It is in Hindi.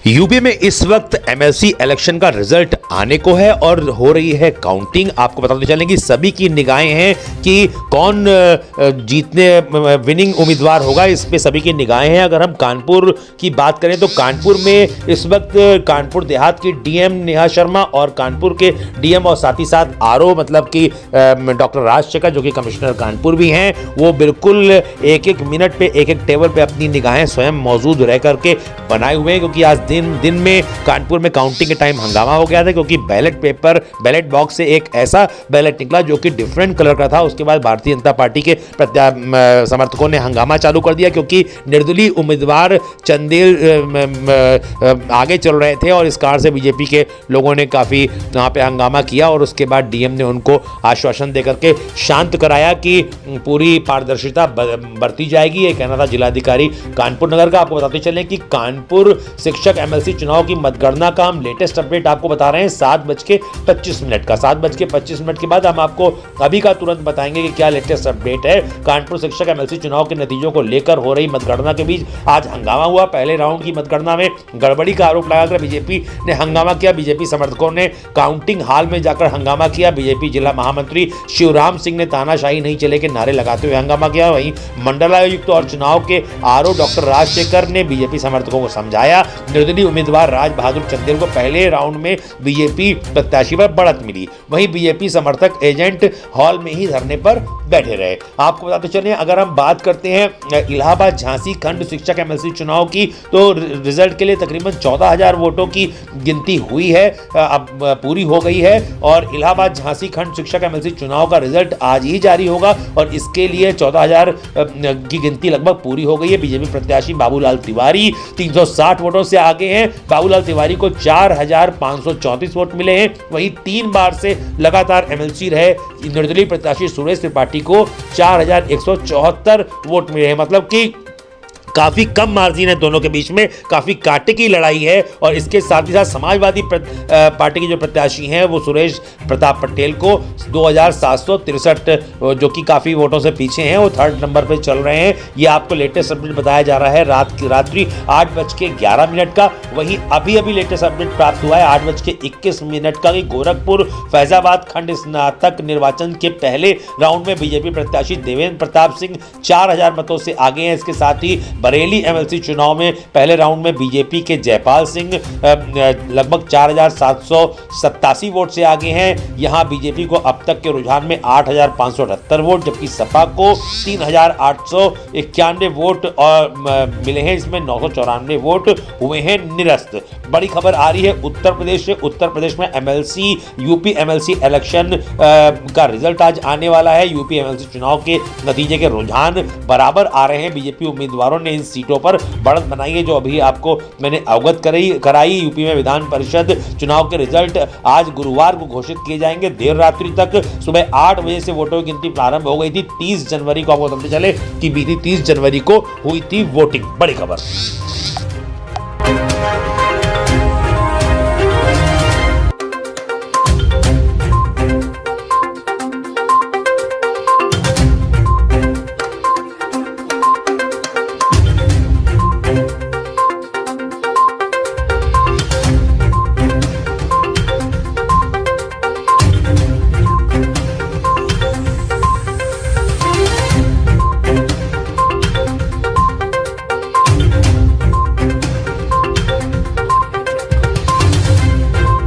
यूपी में इस वक्त एमएलसी इलेक्शन का रिजल्ट आने को है और हो रही है काउंटिंग। आपको बताते चलें कि सभी की निगाहें हैं कि कौन जीतने विनिंग उम्मीदवार होगा, इस पे सभी की निगाहें हैं। अगर हम कानपुर की बात करें तो कानपुर में इस वक्त कानपुर देहात की डीएम नेहा शर्मा और कानपुर के डीएम और साथ ही साथ आरओ मतलब कि डॉक्टर राजशेखर जो कि कमिश्नर कानपुर भी हैं, वो बिल्कुल एक एक मिनट पे एक एक टेबल पे अपनी निगाहें स्वयं मौजूद रह करके बनाए हुए हैं, क्योंकि आज दिन में कानपुर में काउंटिंग के टाइम हंगामा हो गया था, क्योंकि बैलेट बॉक्स से एक ऐसा बैलेट निकला जो कि डिफरेंट कलर का था। उसके बाद भारतीय जनता पार्टी के समर्थकों ने हंगामा चालू कर दिया, क्योंकि निर्दलीय उम्मीदवार चंदेल आगे चल रहे थे और इस कारण से बीजेपी के लोगों ने काफी वहां पे हंगामा किया और उसके बाद डीएम ने उनको आश्वासन देकर के शांत कराया कि पूरी पारदर्शिता बरती जाएगी। ये कहना था जिलाधिकारी कानपुर नगर का। आपको बताते चलें कि कानपुर शिक्षक एमएलसी चुनाव की मतगणना का हम लेटेस्ट अपडेट आपको बता रहे हैं 7:25 का। 7:25 के बाद हम आपको अभी का तुरंत बताएंगे कि क्या लेटेस्ट अपडेट है। कानपुर शिक्षक एमएलसी चुनाव के नतीजों को लेकर हो रही मतगणना के बीच आज हंगामा हुआ। पहले राउंड की मतगणना में गड़बड़ी का आरोप लगाकर बीजेपी ने हंगामा किया। बीजेपी समर्थकों ने काउंटिंग हॉल में जाकर हंगामा किया। बीजेपी जिला महामंत्री शिवराम सिंह ने तानाशाही नहीं चले के नारे लगाते हुए हंगामा किया। वहीं मंडलायुक्त और चुनाव के आरओ डॉक्टर राजशेखर ने बीजेपी समर्थकों को समझाया। निर्दलीय उम्मीदवार राज बहादुर चंदेल को पहले राउंड में बीजेपी प्रत्याशी पर बढ़त मिली। वहीं बीजेपी समर्थक एजेंट हॉल में ही धरने पर बैठे रहे। आपको बताते चलें, अगर हम बात करते हैं इलाहाबाद झांसी खंड शिक्षक एमएलसी चुनाव की, तो रिजल्ट के लिए तकरीबन 14,000 वोटों की गिनती हुई है, अब पूरी हो गई है और इलाहाबाद झांसी खंड शिक्षक एमएलसी चुनाव का रिजल्ट आज ही जारी होगा और इसके लिए 14,000 की गिनती लगभग पूरी हो गई है। बीजेपी प्रत्याशी बाबूलाल तिवारी 360 वोटों से आगे हैं। बाबूलाल तिवारी को 4,534 वोट मिले हैं। वहीं 3 बार से लगातार एमएलसी रहे निर्दलीय प्रत्याशी सुरेश त्रिपाठी को 4,174 वोट मिले हैं। मतलब कि काफी कम मार्जिन है दोनों के बीच में, काफी कांटे की लड़ाई है। और इसके साथ ही साथ समाजवादी पार्टी के जो प्रत्याशी हैं वो सुरेश प्रताप पटेल को 2,763 जो कि काफी वोटों से पीछे हैं, वो 3rd नंबर पे चल रहे हैं। ये आपको लेटेस्ट अपडेट बताया जा रहा है रात्रि 8:11 का। वहीं अभी लेटेस्ट अपडेट प्राप्त हुआ है 8:21 का कि गोरखपुर फैजाबाद खंड स्नातक निर्वाचन के पहले राउंड में बीजेपी प्रत्याशी देवेंद्र प्रताप सिंह 4,000 मतों से आगे हैं। इसके साथ ही बरेली एमएलसी चुनाव में पहले राउंड में बीजेपी के जयपाल सिंह लगभग 4,787 वोट से आगे हैं। यहां बीजेपी को अब तक के रुझान में 8,578 वोट, जबकि सपा को 3,891 वोट और मिले हैं। इसमें 994 वोट हुए हैं निरस्त। बड़ी खबर आ रही है उत्तर प्रदेश से। उत्तर प्रदेश में यूपी एमएलसी इलेक्शन का रिजल्ट आज आने वाला है। यूपी एमएलसी चुनाव के नतीजे के रुझान बराबर आ रहे हैं। बीजेपी उम्मीदवारों ने इन सीटों पर बढ़त बनाई है, जो अभी आपको मैंने अवगत कराई। यूपी में विधान परिषद चुनाव के रिजल्ट आज गुरुवार को घोषित किए जाएंगे। देर रात्रि तक सुबह 8 बजे से वोटों की गिनती प्रारंभ हो गई थी। 30 जनवरी को आपको बताते चले कि बीती 30 जनवरी को हुई थी वोटिंग। बड़ी खबर।